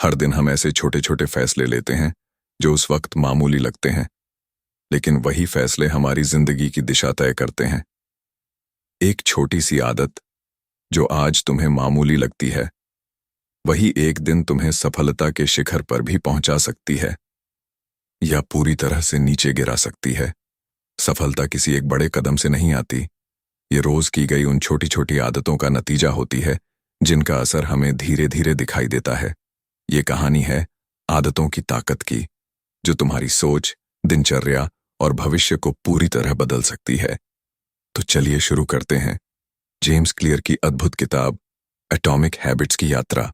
हर दिन हम ऐसे छोटे छोटे फैसले लेते हैं जो उस वक्त मामूली लगते हैं, लेकिन वही फैसले हमारी जिंदगी की दिशा तय करते हैं। एक छोटी सी आदत जो आज तुम्हें मामूली लगती है, वही एक दिन तुम्हें सफलता के शिखर पर भी पहुंचा सकती है या पूरी तरह से नीचे गिरा सकती है। सफलता किसी एक बड़े कदम से नहीं आती, ये रोज की गई उन छोटी छोटी आदतों का नतीजा होती है जिनका असर हमें धीरे धीरे दिखाई देता है। ये कहानी है आदतों की ताकत की, जो तुम्हारी सोच, दिनचर्या और भविष्य को पूरी तरह बदल सकती है। तो चलिए शुरू करते हैं जेम्स क्लियर की अद्भुत किताब एटॉमिक हैबिट्स की यात्रा।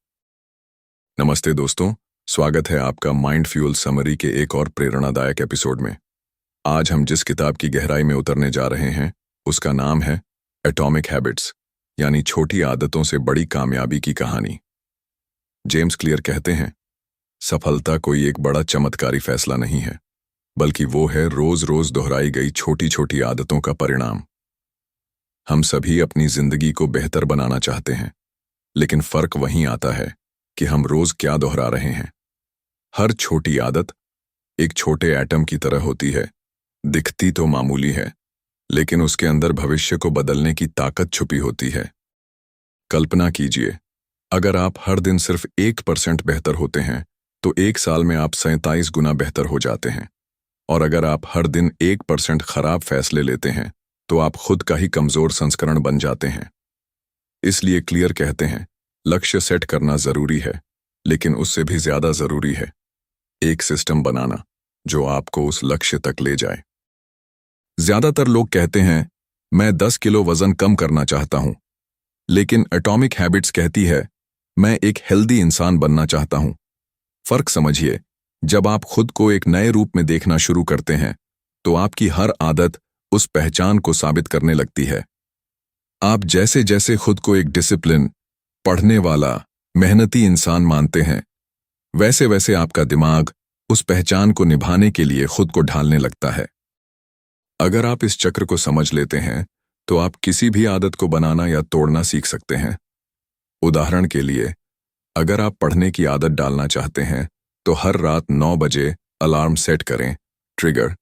नमस्ते दोस्तों, स्वागत है आपका माइंड फ्यूल समरी के एक और प्रेरणादायक एपिसोड में। आज हम जिस किताब की गहराई में उतरने जा रहे हैं उसका नाम है एटॉमिक हैबिट्स, यानी छोटी आदतों से बड़ी कामयाबी की कहानी। जेम्स क्लियर कहते हैं, सफलता कोई एक बड़ा चमत्कारी फैसला नहीं है, बल्कि वो है रोज रोज दोहराई गई छोटी छोटी आदतों का परिणाम। हम सभी अपनी जिंदगी को बेहतर बनाना चाहते हैं, लेकिन फर्क वहीं आता है कि हम रोज क्या दोहरा रहे हैं। हर छोटी आदत एक छोटे एटम की तरह होती है, दिखती तो मामूली है, लेकिन उसके अंदर भविष्य को बदलने की ताकत छुपी होती है। कल्पना कीजिए, अगर आप हर दिन सिर्फ 1% बेहतर होते हैं तो एक साल में आप 47 गुना बेहतर हो जाते हैं। और अगर आप हर दिन 1% खराब फैसले लेते हैं तो आप खुद का ही कमजोर संस्करण बन जाते हैं। इसलिए क्लियर कहते हैं, लक्ष्य सेट करना जरूरी है, लेकिन उससे भी ज्यादा जरूरी है एक सिस्टम बनाना जो आपको उस लक्ष्य तक ले जाए। ज्यादातर लोग कहते हैं, मैं 10 किलो वजन कम करना चाहता हूं, लेकिन एटॉमिक हैबिट्स कहती है, मैं एक हेल्दी इंसान बनना चाहता हूं। फर्क समझिए, जब आप खुद को एक नए रूप में देखना शुरू करते हैं तो आपकी हर आदत उस पहचान को साबित करने लगती है। आप जैसे जैसे खुद को एक डिसिप्लिन, पढ़ने वाला, मेहनती इंसान मानते हैं, वैसे वैसे आपका दिमाग उस पहचान को निभाने के लिए खुद को ढालने लगता है। अगर आप इस चक्र को समझ लेते हैं तो आप किसी भी आदत को बनाना या तोड़ना सीख सकते हैं। उदाहरण के लिए, अगर आप पढ़ने की आदत डालना चाहते हैं तो हर रात 9 बजे अलार्म सेट करें। ट्रिगर,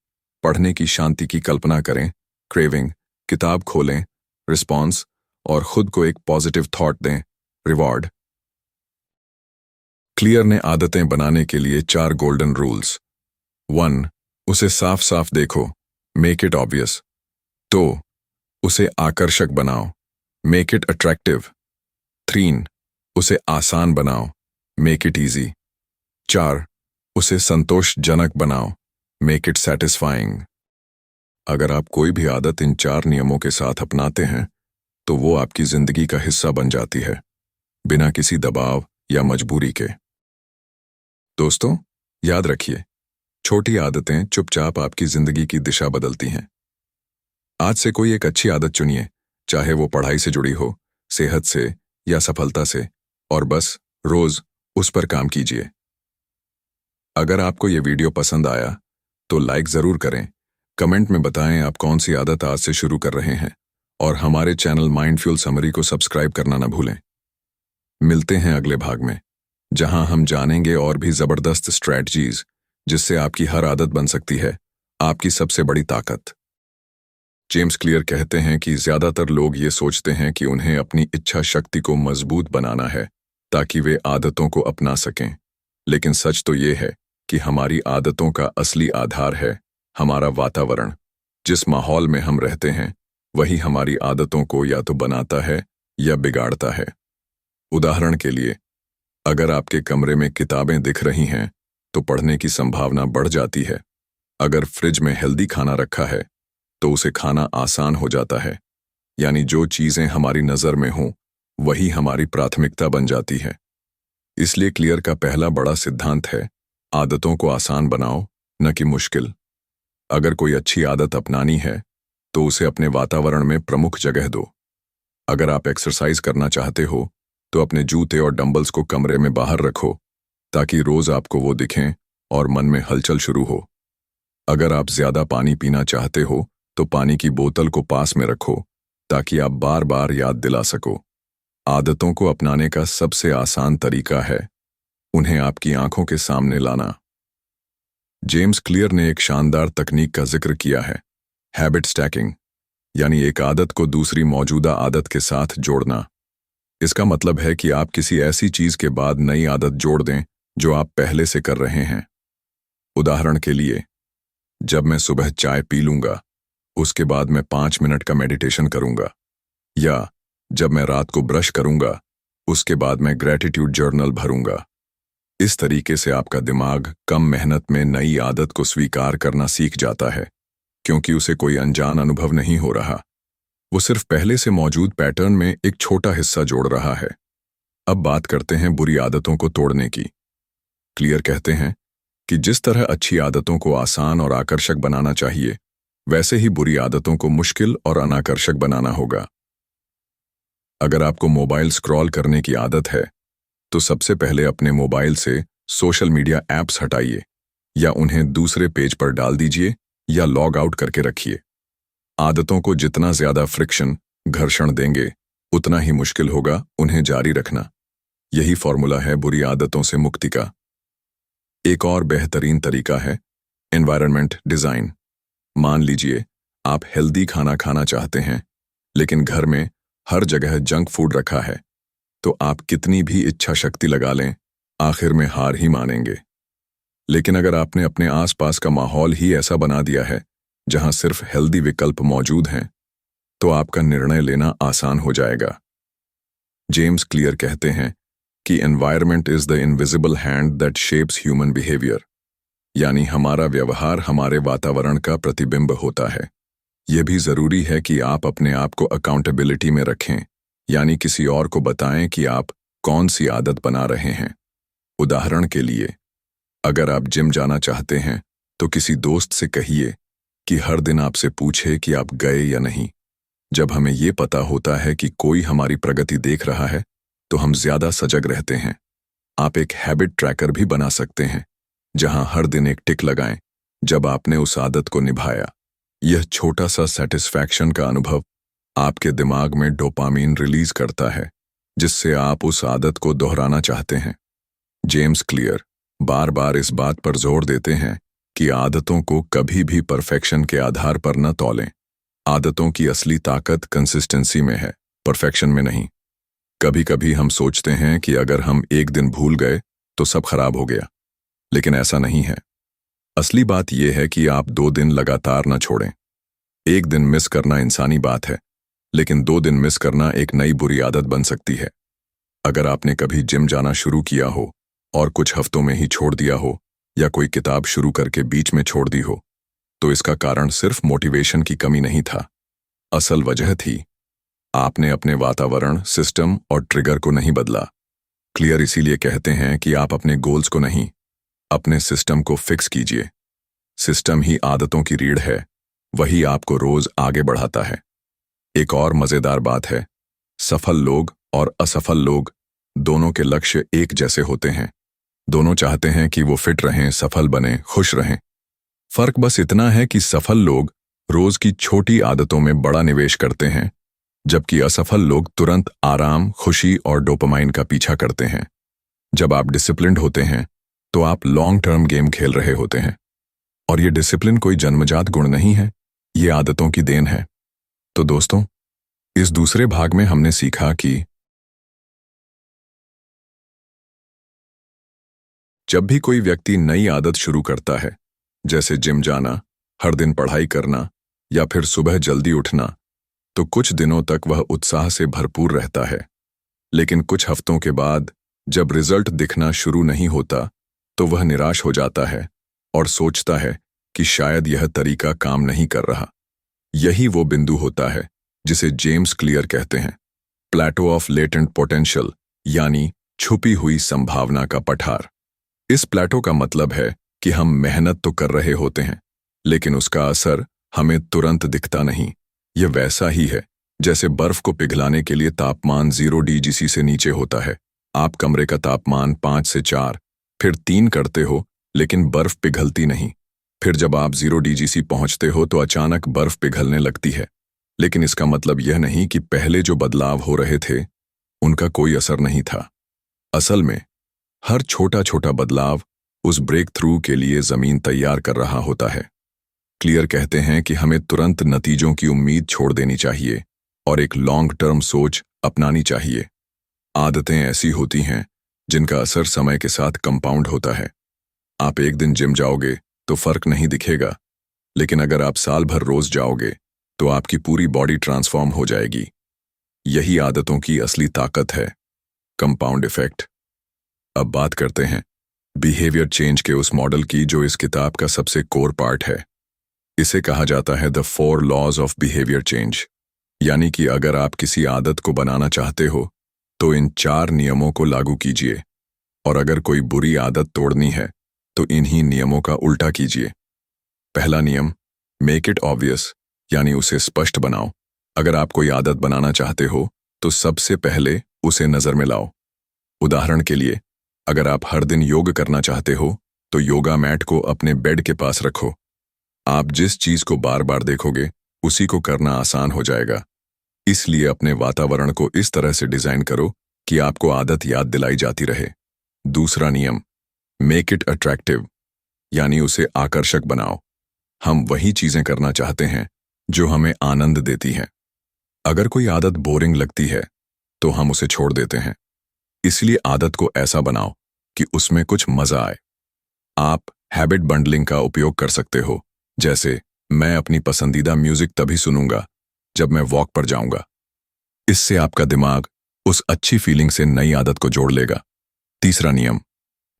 पढ़ने की शांति की कल्पना करें। क्रेविंग, किताब खोलें। रिस्पॉन्स, और खुद को एक पॉजिटिव थॉट दें। रिवॉर्ड। क्लियर ने आदतें बनाने के लिए 4 गोल्डन रूल्स। 1. उसे साफ साफ देखो, मेक इट ऑब्वियस। 2. उसे आकर्षक बनाओ, मेक इट अट्रैक्टिव। 3. उसे आसान बनाओ, मेक इट इजी। 4. उसे संतोषजनक बनाओ, मेक इट सैटिस्फाइंग। अगर आप कोई भी आदत इन 4 नियमों के साथ अपनाते हैं तो वो आपकी जिंदगी का हिस्सा बन जाती है, बिना किसी दबाव या मजबूरी के। दोस्तों, याद रखिए, छोटी आदतें चुपचाप आपकी जिंदगी की दिशा बदलती हैं। आज से कोई एक अच्छी आदत चुनिए, चाहे वो पढ़ाई से जुड़ी हो, सेहत से या सफलता से, और बस रोज उस पर काम कीजिए। अगर आपको ये वीडियो पसंद आया तो लाइक जरूर करें, कमेंट में बताएं आप कौन सी आदत आज से शुरू कर रहे हैं, और हमारे चैनल माइंड फ्यूल समरी को सब्सक्राइब करना न भूलें। मिलते हैं अगले भाग में, जहां हम जानेंगे और भी जबरदस्त स्ट्रैटेजीज जिससे आपकी हर आदत बन सकती है आपकी सबसे बड़ी ताकत। जेम्स क्लियर कहते हैं कि ज्यादातर लोग ये सोचते हैं कि उन्हें अपनी इच्छा शक्ति को मजबूत बनाना है ताकि वे आदतों को अपना सकें, लेकिन सच तो ये है कि हमारी आदतों का असली आधार है हमारा वातावरण। जिस माहौल में हम रहते हैं वही हमारी आदतों को या तो बनाता है या बिगाड़ता है। उदाहरण के लिए, अगर आपके कमरे में किताबें दिख रही हैं तो पढ़ने की संभावना बढ़ जाती है। अगर फ्रिज में हेल्दी खाना रखा है तो उसे खाना आसान हो जाता है। यानी जो चीजें हमारी नजर में हों वही हमारी प्राथमिकता बन जाती है। इसलिए क्लियर का पहला बड़ा सिद्धांत है, आदतों को आसान बनाओ, न कि मुश्किल। अगर कोई अच्छी आदत अपनानी है तो उसे अपने वातावरण में प्रमुख जगह दो। अगर आप एक्सरसाइज करना चाहते हो तो अपने जूते और डंबल्स को कमरे में बाहर रखो ताकि रोज आपको वो दिखें और मन में हलचल शुरू हो। अगर आप ज्यादा पानी पीना चाहते हो तो पानी की बोतल को पास में रखो ताकि आप बार बार याद दिला सको। आदतों को अपनाने का सबसे आसान तरीका है उन्हें आपकी आंखों के सामने लाना। जेम्स क्लियर ने एक शानदार तकनीक का जिक्र किया है, हैबिट स्टैकिंग, यानी एक आदत को दूसरी मौजूदा आदत के साथ जोड़ना। इसका मतलब है कि आप किसी ऐसी चीज के बाद नई आदत जोड़ दें जो आप पहले से कर रहे हैं। उदाहरण के लिए, जब मैं सुबह चाय पी लूंगा, उसके बाद मैं 5 मिनट का मेडिटेशन करूंगा, या जब मैं रात को ब्रश करूंगा, उसके बाद मैं ग्रैटिट्यूड जर्नल भरूंगा। इस तरीके से आपका दिमाग कम मेहनत में नई आदत को स्वीकार करना सीख जाता है, क्योंकि उसे कोई अनजान अनुभव नहीं हो रहा। वो सिर्फ पहले से मौजूद पैटर्न में एक छोटा हिस्सा जोड़ रहा है। अब बात करते हैं बुरी आदतों को तोड़ने की। क्लियर कहते हैं कि जिस तरह अच्छी आदतों को आसान और आकर्षक बनाना चाहिए, वैसे ही बुरी आदतों को मुश्किल और अनाकर्षक बनाना होगा। अगर आपको मोबाइल स्क्रॉल करने की आदत है, तो सबसे पहले अपने मोबाइल से सोशल मीडिया ऐप्स हटाइए, या उन्हें दूसरे पेज पर डाल दीजिए, या लॉग आउट करके रखिए। आदतों को जितना ज्यादा फ्रिक्शन, घर्षण देंगे, उतना ही मुश्किल होगा उन्हें जारी रखना। यही फॉर्मूला है बुरी आदतों से मुक्ति का। एक और बेहतरीन तरीका है एनवायरनमेंट डिजाइन। मान लीजिए आप हेल्दी खाना खाना चाहते हैं, लेकिन घर में हर जगह जंक फूड रखा है, तो आप कितनी भी इच्छा शक्ति लगा लें, आखिर में हार ही मानेंगे। लेकिन अगर आपने अपने आसपास का माहौल ही ऐसा बना दिया है जहां सिर्फ हेल्दी विकल्प मौजूद हैं, तो आपका निर्णय लेना आसान हो जाएगा। जेम्स क्लियर कहते हैं कि environment is the invisible hand that shapes human behaviour, यानी हमारा व्यवहार हमारे वातावरण का प्रतिबिंब होता है। यह भी जरूरी है कि आप अपने आप को अकाउंटेबिलिटी में रखें, यानी किसी और को बताएं कि आप कौन सी आदत बना रहे हैं। उदाहरण के लिए, अगर आप जिम जाना चाहते हैं, तो किसी दोस्त से कहिए कि हर दिन आपसे पूछे कि आप गए या नहीं। जब हमें ये पता होता है कि कोई हमारी प्रगति देख रहा है, तो हम ज्यादा सजग रहते हैं। आप एक हैबिट ट्रैकर भी बना सकते हैं, जहां हर दिन एक टिक लगाएं जब आपने उस आदत को निभाया। यह छोटा सा सेटिस्फैक्शन का अनुभव आपके दिमाग में डोपामीन रिलीज करता है, जिससे आप उस आदत को दोहराना चाहते हैं। जेम्स क्लियर बार बार इस बात पर जोर देते हैं कि आदतों को कभी भी परफेक्शन के आधार पर न तौलें। आदतों की असली ताकत कंसिस्टेंसी में है, परफेक्शन में नहीं। कभी कभी हम सोचते हैं कि अगर हम एक दिन भूल गए तो सब खराब हो गया, लेकिन ऐसा नहीं है। असली बात यह है कि आप 2 दिन लगातार न छोड़ें। एक दिन मिस करना इंसानी बात है, लेकिन 2 दिन मिस करना एक नई बुरी आदत बन सकती है। अगर आपने कभी जिम जाना शुरू किया हो और कुछ हफ्तों में ही छोड़ दिया हो, या कोई किताब शुरू करके बीच में छोड़ दी हो, तो इसका कारण सिर्फ मोटिवेशन की कमी नहीं था। असल वजह थी आपने अपने वातावरण, सिस्टम और ट्रिगर को नहीं बदला। क्लियर इसीलिए कहते हैं कि आप अपने गोल्स को नहीं, अपने सिस्टम को फिक्स कीजिए। सिस्टम ही आदतों की रीढ़ है, वही आपको रोज आगे बढ़ाता है। एक और मजेदार बात है, सफल लोग और असफल लोग दोनों के लक्ष्य एक जैसे होते हैं। दोनों चाहते हैं कि वो फिट रहें, सफल बने, खुश रहें। फर्क बस इतना है कि सफल लोग रोज की छोटी आदतों में बड़ा निवेश करते हैं, जबकि असफल लोग तुरंत आराम, खुशी और डोपामाइन का पीछा करते हैं। जब आप डिसिप्लिन्ड होते हैं, तो आप लॉन्ग टर्म गेम खेल रहे होते हैं। और ये डिसिप्लिन कोई जन्मजात गुण नहीं है, ये आदतों की देन है। तो दोस्तों, इस दूसरे भाग में हमने सीखा कि जब भी कोई व्यक्ति नई आदत शुरू करता है, जैसे जिम जाना, हर दिन पढ़ाई करना या फिर सुबह जल्दी उठना, तो कुछ दिनों तक वह उत्साह से भरपूर रहता है। लेकिन कुछ हफ्तों के बाद जब रिजल्ट दिखना शुरू नहीं होता, तो वह निराश हो जाता है और सोचता है कि शायद यह तरीका काम नहीं कर रहा। यही वो बिंदु होता है जिसे जेम्स क्लियर कहते हैं प्लेटो ऑफ लेटेंट पोटेंशियल, यानी छुपी हुई संभावना का पठार। इस प्लेटो का मतलब है कि हम मेहनत तो कर रहे होते हैं, लेकिन उसका असर हमें तुरंत दिखता नहीं। यह वैसा ही है जैसे बर्फ को पिघलाने के लिए तापमान 0 डिग्री से नीचे होता है। आप कमरे का तापमान 5 से 4, फिर 3 करते हो, लेकिन बर्फ पिघलती नहीं। फिर जब आप 0 डिग्री पहुंचते हो तो अचानक बर्फ पिघलने लगती है। लेकिन इसका मतलब यह नहीं कि पहले जो बदलाव हो रहे थे उनका कोई असर नहीं था। असल में हर छोटा छोटा बदलाव उस ब्रेक थ्रू के लिए जमीन तैयार कर रहा होता है। क्लियर कहते हैं कि हमें तुरंत नतीजों की उम्मीद छोड़ देनी चाहिए और एक लॉन्ग टर्म सोच अपनानी चाहिए। आदतें ऐसी होती हैं जिनका असर समय के साथ कंपाउंड होता है। आप एक दिन जिम जाओगे तो फर्क नहीं दिखेगा, लेकिन अगर आप साल भर रोज जाओगे तो आपकी पूरी बॉडी ट्रांसफॉर्म हो जाएगी। यही आदतों की असली ताकत है, कंपाउंड इफेक्ट। अब बात करते हैं बिहेवियर चेंज के उस मॉडल की जो इस किताब का सबसे कोर पार्ट है। इसे कहा जाता है the 4 laws of behaviour change, यानी कि अगर आप किसी आदत को बनाना चाहते हो तो इन 4 नियमों को लागू कीजिए, और अगर कोई बुरी आदत तोड़नी है तो इन्हीं नियमों का उल्टा कीजिए। पहला नियम, मेक इट ऑब्वियस, यानी उसे स्पष्ट बनाओ। अगर आप कोई आदत बनाना चाहते हो तो सबसे पहले उसे नजर में लाओ। उदाहरण के लिए, अगर आप हर दिन योग करना चाहते हो तो योगा मैट को अपने बेड के पास रखो। आप जिस चीज को बार बार देखोगे उसी को करना आसान हो जाएगा। इसलिए अपने वातावरण को इस तरह से डिजाइन करो कि आपको आदत याद दिलाई जाती रहे। दूसरा नियम, मेक इट अट्रैक्टिव, यानी उसे आकर्षक बनाओ। हम वही चीजें करना चाहते हैं जो हमें आनंद देती हैं। अगर कोई आदत बोरिंग लगती है तो हम उसे छोड़ देते हैं। इसलिए आदत को ऐसा बनाओ कि उसमें कुछ मजा आए। आप हैबिट बंडलिंग का उपयोग कर सकते हो, जैसे मैं अपनी पसंदीदा म्यूजिक तभी सुनूंगा जब मैं वॉक पर जाऊंगा। इससे आपका दिमाग उस अच्छी फीलिंग से नई आदत को जोड़ लेगा। तीसरा नियम,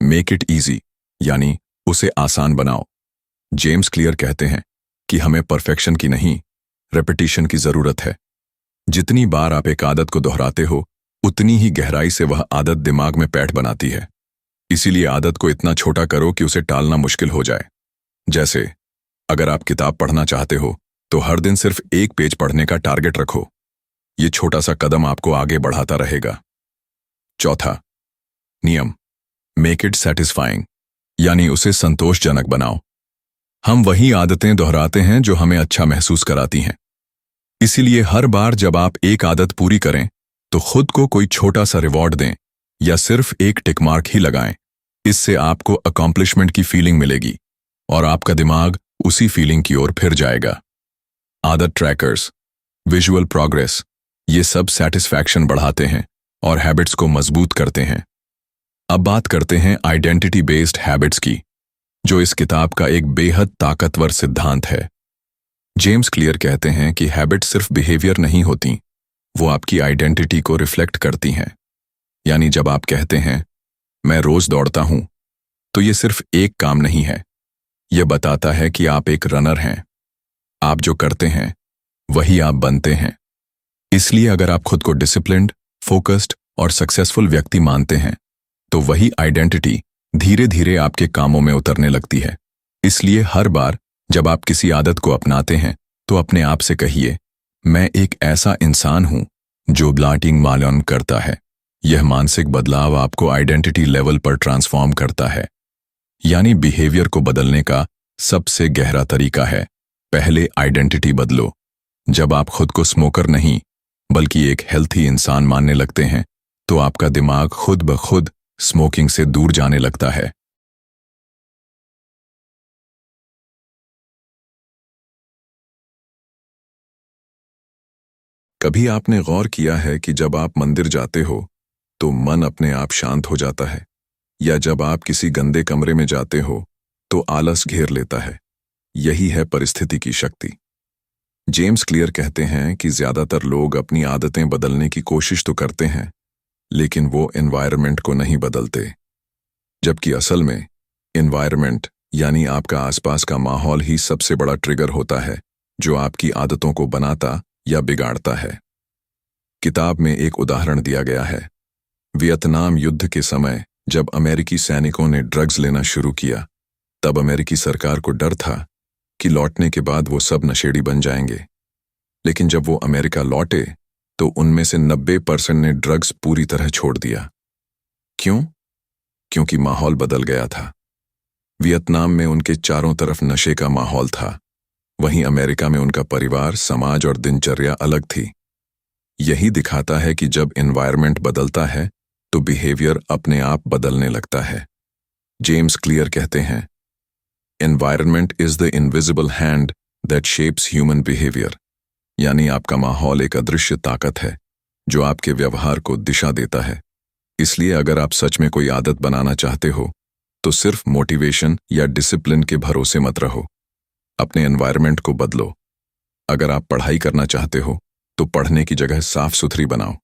मेक इट इजी, यानी उसे आसान बनाओ। जेम्स क्लियर कहते हैं कि हमें परफेक्शन की नहीं, रेपिटेशन की जरूरत है। जितनी बार आप एक आदत को दोहराते हो उतनी ही गहराई से वह आदत दिमाग में पैठ बनाती है। इसीलिए आदत को इतना छोटा करो कि उसे टालना मुश्किल हो जाए। जैसे अगर आप किताब पढ़ना चाहते हो तो हर दिन सिर्फ 1 पेज पढ़ने का टारगेट रखो। ये छोटा सा कदम आपको आगे बढ़ाता रहेगा। चौथा नियम, मेक इट सेटिस्फाइंग, यानी उसे संतोषजनक बनाओ। हम वही आदतें दोहराते हैं जो हमें अच्छा महसूस कराती हैं। इसीलिए हर बार जब आप एक आदत पूरी करें तो खुद को कोई छोटा सा रिवॉर्ड दें या सिर्फ एक टिक मार्क ही लगाएं। इससे आपको अकॉम्प्लिशमेंट की फीलिंग मिलेगी और आपका दिमाग उसी फीलिंग की ओर फिर जाएगा। आदत ट्रैकर्स, विजुअल प्रोग्रेस, ये सब सेटिस्फैक्शन बढ़ाते हैं और हैबिट्स को मजबूत करते हैं। अब बात करते हैं आइडेंटिटी बेस्ड हैबिट्स की, जो इस किताब का एक बेहद ताकतवर सिद्धांत है। जेम्स क्लियर कहते हैं कि हैबिट सिर्फ बिहेवियर नहीं होती, वो आपकी आइडेंटिटी को रिफ्लेक्ट करती हैं। यानी जब आप कहते हैं मैं रोज दौड़ता हूं, तो ये सिर्फ एक काम नहीं है, यह बताता है कि आप एक रनर हैं। आप जो करते हैं वही आप बनते हैं। इसलिए अगर आप खुद को डिसिप्लिन्ड, फोकस्ड और सक्सेसफुल व्यक्ति मानते हैं तो वही आइडेंटिटी धीरे धीरे आपके कामों में उतरने लगती है। इसलिए हर बार जब आप किसी आदत को अपनाते हैं तो अपने आप से कहिए, मैं एक ऐसा इंसान हूं जो ब्लाटिंग मालन करता है। यह मानसिक बदलाव आपको आइडेंटिटी लेवल पर ट्रांसफॉर्म करता है। यानी बिहेवियर को बदलने का सबसे गहरा तरीका है, पहले आइडेंटिटी बदलो। जब आप खुद को स्मोकर नहीं बल्कि एक हेल्थी इंसान मानने लगते हैं तो आपका दिमाग खुद ब खुद स्मोकिंग से दूर जाने लगता है। कभी आपने गौर किया है कि जब आप मंदिर जाते हो तो मन अपने आप शांत हो जाता है, या जब आप किसी गंदे कमरे में जाते हो तो आलस घेर लेता है? यही है परिस्थिति की शक्ति। जेम्स क्लियर कहते हैं कि ज्यादातर लोग अपनी आदतें बदलने की कोशिश तो करते हैं, लेकिन वो एनवायरनमेंट को नहीं बदलते। जबकि असल में एनवायरनमेंट यानी आपका आसपास का माहौल ही सबसे बड़ा ट्रिगर होता है जो आपकी आदतों को बनाता या बिगाड़ता है। किताब में एक उदाहरण दिया गया है। वियतनाम युद्ध के समय जब अमेरिकी सैनिकों ने ड्रग्स लेना शुरू किया, तब अमेरिकी सरकार को डर था कि लौटने के बाद वो सब नशेड़ी बन जाएंगे। लेकिन जब वो अमेरिका लौटे तो उनमें से 90% ने ड्रग्स पूरी तरह छोड़ दिया। क्यों? क्योंकि माहौल बदल गया था। वियतनाम में उनके चारों तरफ नशे का माहौल था, वहीं अमेरिका में उनका परिवार, समाज और दिनचर्या अलग थी। यही दिखाता है कि जब एनवायरनमेंट बदलता है तो बिहेवियर अपने आप बदलने लगता है। जेम्स क्लियर कहते हैं, environment is the invisible hand that shapes human behaviour. यानी आपका माहौल एक अदृश्य ताकत है जो आपके व्यवहार को दिशा देता है। इसलिए अगर आप सच में कोई आदत बनाना चाहते हो तो सिर्फ मोटिवेशन या डिसिप्लिन के भरोसे मत रहो, अपने एनवायरनमेंट को बदलो। अगर आप पढ़ाई करना चाहते हो तो पढ़ने की जगह साफ सुथरी बनाओ,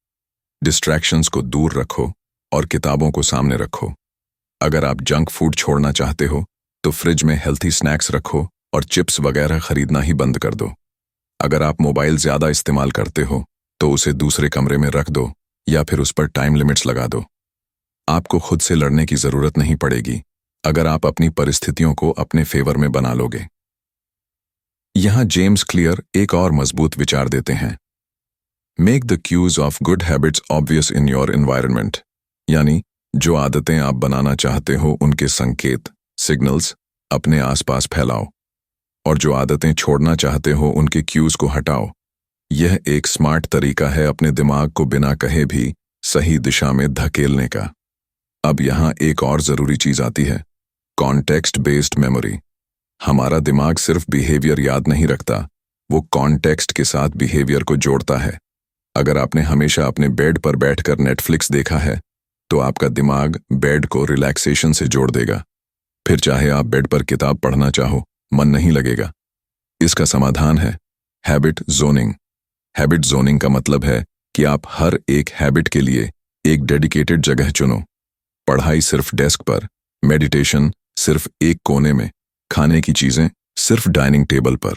डिस्ट्रैक्शंस को दूर रखो और किताबों को सामने रखो। अगर आप जंक फूड छोड़ना चाहते हो तो फ्रिज में हेल्थी स्नैक्स रखो और चिप्स वगैरह खरीदना ही बंद कर दो। अगर आप मोबाइल ज्यादा इस्तेमाल करते हो तो उसे दूसरे कमरे में रख दो या फिर उस पर टाइम लिमिट्स लगा दो। आपको खुद से लड़ने की जरूरत नहीं पड़ेगी अगर आप अपनी परिस्थितियों को अपने फेवर में बना लोगे। यहां जेम्स क्लियर एक और मजबूत विचार देते हैं, make the cues of good habits obvious in your environment. यानी जो आदतें आप बनाना चाहते हो उनके संकेत सिग्नल्स अपने आसपास फैलाओ और जो आदतें छोड़ना चाहते हो उनके क्यूज को हटाओ। यह एक स्मार्ट तरीका है अपने दिमाग को बिना कहे भी सही दिशा में धकेलने का। अब यहां एक और जरूरी चीज आती है, कॉन्टेक्स्ट बेस्ड मेमोरी। हमारा दिमाग सिर्फ बिहेवियर याद नहीं रखता, वो कॉन्टेक्स्ट के साथ बिहेवियर को जोड़ता है। अगर आपने हमेशा अपने बेड पर बैठकर नेटफ्लिक्स देखा है तो आपका दिमाग बेड को रिलैक्सेशन से जोड़ देगा। फिर चाहे आप बेड पर किताब पढ़ना चाहो, मन नहीं लगेगा। इसका समाधान है हैबिट जोनिंग। हैबिट जोनिंग का मतलब है कि आप हर एक हैबिट के लिए एक डेडिकेटेड जगह चुनो। पढ़ाई सिर्फ डेस्क पर, मेडिटेशन सिर्फ एक कोने में, खाने की चीजें सिर्फ डाइनिंग टेबल पर।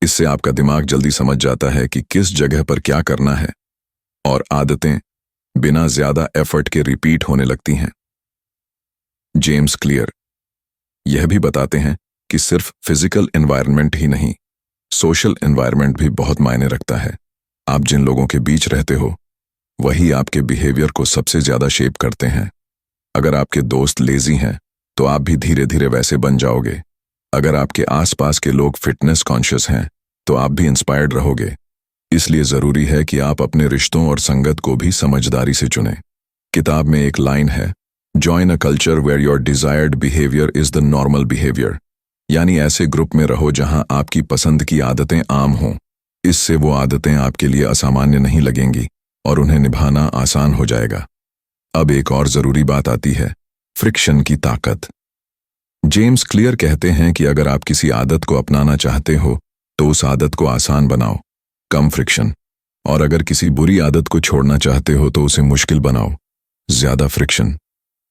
इससे आपका दिमाग जल्दी समझ जाता है कि किस जगह पर क्या करना है और आदतें बिना ज्यादा एफर्ट के रिपीट होने लगती हैं। जेम्स क्लियर यह भी बताते हैं कि सिर्फ फिजिकल एनवायरनमेंट ही नहीं, सोशल एनवायरनमेंट भी बहुत मायने रखता है। आप जिन लोगों के बीच रहते हो वही आपके बिहेवियर को सबसे ज्यादा शेप करते हैं। अगर आपके दोस्त लेजी हैं तो आप भी धीरे धीरे वैसे बन जाओगे। अगर आपके आसपास के लोग फिटनेस कॉन्शियस हैं तो आप भी इंस्पायर्ड रहोगे। इसलिए जरूरी है कि आप अपने रिश्तों और संगत को भी समझदारी से चुनें। किताब में एक लाइन है, join a culture where your desired behaviour is the normal behaviour. यानी ऐसे ग्रुप में रहो जहां आपकी पसंद की आदतें आम हों। इससे वो आदतें आपके लिए असामान्य नहीं लगेंगी और उन्हें निभाना आसान हो जाएगा। अब एक और जरूरी बात आती है, फ्रिक्शन की ताकत। जेम्स क्लियर कहते हैं कि अगर आप किसी आदत को अपनाना चाहते हो तो उस आदत को आसान बनाओ, कम फ्रिक्शन। और अगर किसी बुरी आदत को छोड़ना चाहते हो तो उसे मुश्किल बनाओ, ज्यादा फ्रिक्शन।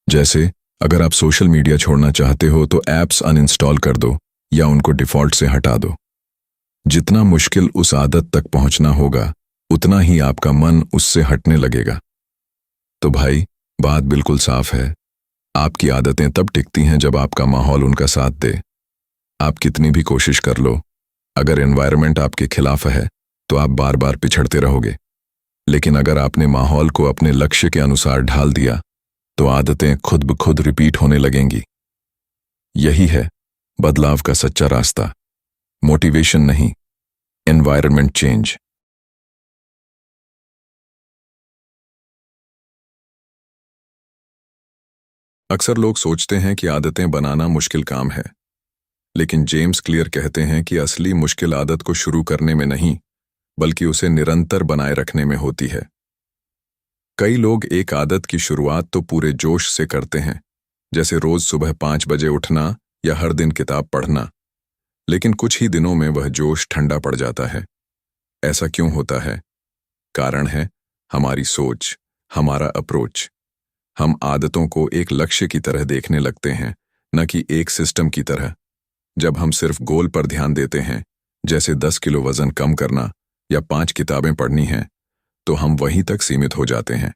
जैसे अगर आप सोशल मीडिया छोड़ना चाहते हो तो ऐप्स अनइंस्टॉल कर दो या उनको डिफॉल्ट से हटा दो। जितना मुश्किल उस आदत तक पहुंचना होगा उतना ही आपका मन उससे हटने लगेगा। तो भाई, बात बिल्कुल साफ है, आपकी आदतें तब टिकती हैं जब आपका माहौल उनका साथ दे। आप कितनी भी कोशिश कर लो, अगर एनवायरनमेंट आपके खिलाफ है तो आप बार बार पिछड़ते रहोगे। लेकिन अगर आपने माहौल को अपने लक्ष्य के अनुसार ढाल दिया तो आदतें खुद ब खुद रिपीट होने लगेंगी। यही है बदलाव का सच्चा रास्ता, मोटिवेशन नहीं, एनवायरनमेंट चेंज। अक्सर लोग सोचते हैं कि आदतें बनाना मुश्किल काम है, लेकिन जेम्स क्लियर कहते हैं कि असली मुश्किल आदत को शुरू करने में नहीं बल्कि उसे निरंतर बनाए रखने में होती है। कई लोग एक आदत की शुरुआत तो पूरे जोश से करते हैं, जैसे रोज सुबह 5 बजे उठना या हर दिन किताब पढ़ना, लेकिन कुछ ही दिनों में वह जोश ठंडा पड़ जाता है। ऐसा क्यों होता है? कारण है हमारी सोच, हमारा अप्रोच। हम आदतों को एक लक्ष्य की तरह देखने लगते हैं, न कि एक सिस्टम की तरह। जब हम सिर्फ गोल पर ध्यान देते हैं, जैसे 10 किलो वजन कम करना या 5 किताबें पढ़नी हैं, तो हम वहीं तक सीमित हो जाते हैं।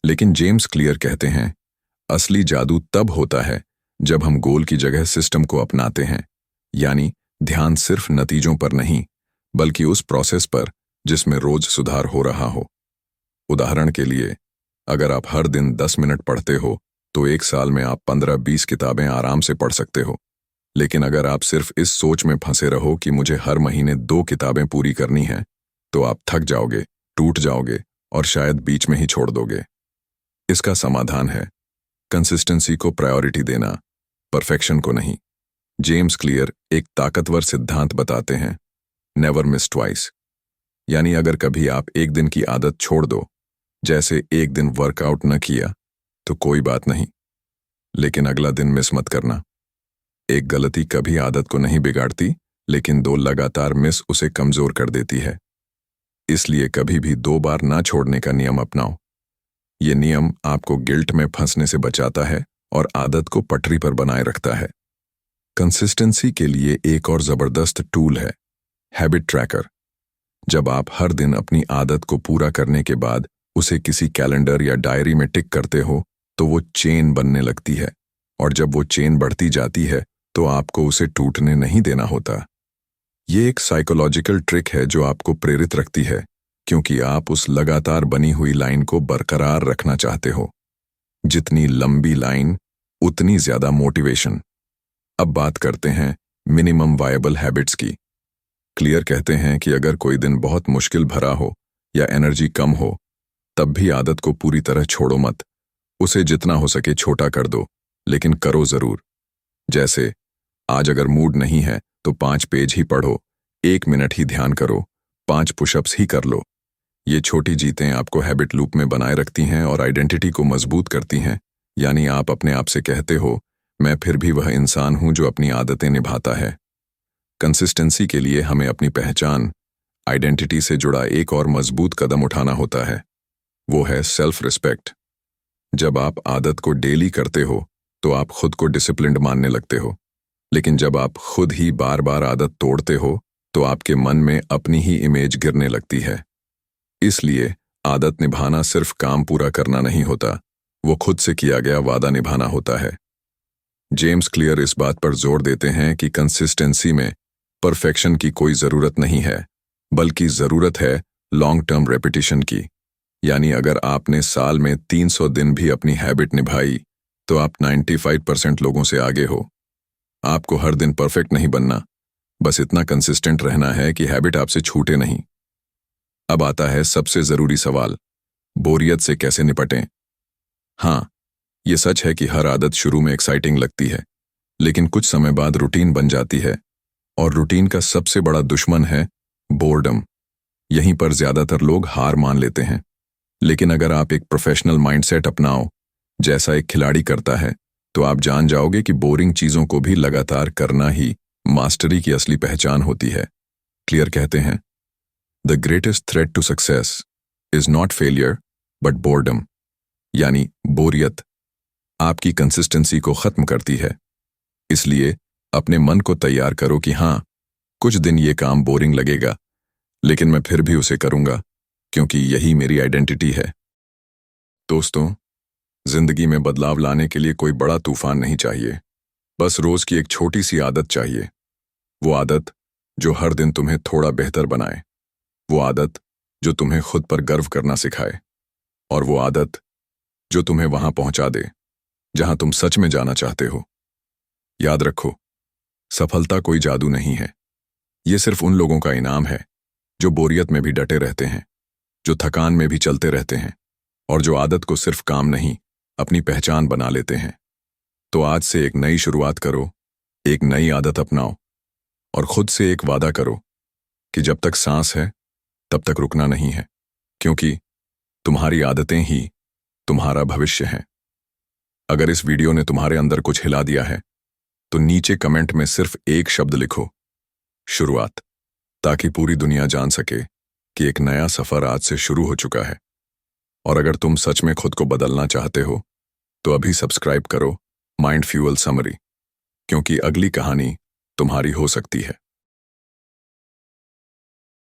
लेकिन जेम्स क्लियर कहते हैं, असली जादू तब होता है जब हम गोल की जगह सिस्टम को अपनाते हैं। यानी ध्यान सिर्फ नतीजों पर नहीं बल्कि उस प्रोसेस पर जिसमें रोज सुधार हो रहा हो। उदाहरण के लिए, अगर आप हर दिन 10 मिनट पढ़ते हो तो 1 साल में आप 15-20 किताबें आराम से पढ़ सकते हो। लेकिन अगर आप सिर्फ इस सोच में फंसे रहो कि मुझे हर महीने 2 किताबें पूरी करनी है, तो आप थक जाओगे, टूट जाओगे और शायद बीच में ही छोड़ दोगे। इसका समाधान है कंसिस्टेंसी को प्रायोरिटी देना, परफेक्शन को नहीं। जेम्स क्लियर एक ताकतवर सिद्धांत बताते हैं, नेवर मिस ट्वाइस। यानी अगर कभी आप एक दिन की आदत छोड़ दो, जैसे एक दिन वर्कआउट न किया, तो कोई बात नहीं, लेकिन अगला दिन मिस मत करना। एक गलती कभी आदत को नहीं बिगाड़ती, लेकिन 2 लगातार मिस उसे कमजोर कर देती है। इसलिए कभी भी 2 बार ना छोड़ने का नियम अपनाओ। ये नियम आपको गिल्ट में फंसने से बचाता है और आदत को पटरी पर बनाए रखता है। कंसिस्टेंसी के लिए एक और जबरदस्त टूल है हैबिट ट्रैकर। जब आप हर दिन अपनी आदत को पूरा करने के बाद उसे किसी कैलेंडर या डायरी में टिक करते हो, तो वो चेन बनने लगती है, और जब वो चेन बढ़ती जाती है तो आपको उसे टूटने नहीं देना होता। ये एक साइकोलॉजिकल ट्रिक है जो आपको प्रेरित रखती है, क्योंकि आप उस लगातार बनी हुई लाइन को बरकरार रखना चाहते हो। जितनी लंबी लाइन, उतनी ज्यादा मोटिवेशन। अब बात करते हैं मिनिमम वायबल हैबिट्स की। क्लियर कहते हैं कि अगर कोई दिन बहुत मुश्किल भरा हो या एनर्जी कम हो, तब भी आदत को पूरी तरह छोड़ो मत। उसे जितना हो सके छोटा कर दो, लेकिन करो जरूर। जैसे आज अगर मूड नहीं है तो 5 पेज ही पढ़ो, 1 मिनट ही ध्यान करो, 5 पुशअप्स ही कर लो। ये छोटी जीतें आपको हैबिट लूप में बनाए रखती हैं और आइडेंटिटी को मजबूत करती हैं। यानी आप अपने आप से कहते हो, मैं फिर भी वह इंसान हूं जो अपनी आदतें निभाता है। कंसिस्टेंसी के लिए हमें अपनी पहचान, आइडेंटिटी से जुड़ा एक और मजबूत कदम उठाना होता है। वो है सेल्फ रिस्पेक्ट। जब आप आदत को डेली करते हो तो आप खुद को डिसिप्लिन्ड मानने लगते हो, लेकिन जब आप खुद ही बार बार आदत तोड़ते हो तो आपके मन में अपनी ही इमेज गिरने लगती है। इसलिए आदत निभाना सिर्फ काम पूरा करना नहीं होता, वो खुद से किया गया वादा निभाना होता है। जेम्स क्लियर इस बात पर जोर देते हैं कि कंसिस्टेंसी में परफेक्शन की कोई जरूरत नहीं है, बल्कि जरूरत है लॉन्ग टर्म रेपिटेशन की। यानी अगर आपने साल में 300 दिन भी अपनी हैबिट निभाई, तो आप 95% लोगों से आगे हो। आपको हर दिन परफेक्ट नहीं बनना, बस इतना कंसिस्टेंट रहना है कि हैबिट आपसे छूटे नहीं। अब आता है सबसे जरूरी सवाल, बोरियत से कैसे निपटें। हाँ, ये सच है कि हर आदत शुरू में एक्साइटिंग लगती है, लेकिन कुछ समय बाद रूटीन बन जाती है, और रूटीन का सबसे बड़ा दुश्मन है बोर्डम। यहीं पर ज्यादातर लोग हार मान लेते हैं। लेकिन अगर आप एक प्रोफेशनल माइंडसेट अपनाओ, जैसा एक खिलाड़ी करता है, तो आप जान जाओगे कि बोरिंग चीजों को भी लगातार करना ही मास्टरी की असली पहचान होती है। क्लियर कहते हैं, the greatest threat to success is not failure but boredom. यानी बोरियत आपकी कंसिस्टेंसी को खत्म करती है। इसलिए अपने मन को तैयार करो कि हाँ, कुछ दिन ये काम बोरिंग लगेगा, लेकिन मैं फिर भी उसे करूंगा, क्योंकि यही मेरी आइडेंटिटी है। दोस्तों, जिंदगी में बदलाव लाने के लिए कोई बड़ा तूफान नहीं चाहिए, बस रोज की एक छोटी सी आदत चाहिए। वो आदत जो हर दिन तुम्हें थोड़ा बेहतर बनाए, वो आदत जो तुम्हें खुद पर गर्व करना सिखाए, और वो आदत जो तुम्हें वहां पहुंचा दे जहां तुम सच में जाना चाहते हो। याद रखो, सफलता कोई जादू नहीं है। ये सिर्फ उन लोगों का इनाम है जो बोरियत में भी डटे रहते हैं, जो थकान में भी चलते रहते हैं, और जो आदत को सिर्फ काम नहीं, अपनी पहचान बना लेते हैं। तो आज से एक नई शुरुआत करो, एक नई आदत अपनाओ, और खुद से एक वादा करो कि जब तक सांस है तब तक रुकना नहीं है, क्योंकि तुम्हारी आदतें ही तुम्हारा भविष्य हैं। अगर इस वीडियो ने तुम्हारे अंदर कुछ हिला दिया है, तो नीचे कमेंट में सिर्फ एक शब्द लिखो, शुरुआत, ताकि पूरी दुनिया जान सके कि एक नया सफर आज से शुरू हो चुका है। और अगर तुम सच में खुद को बदलना चाहते हो, तो अभी सब्सक्राइब करो माइंड फ्यूअल समरी, क्योंकि अगली कहानी तुम्हारी हो सकती है।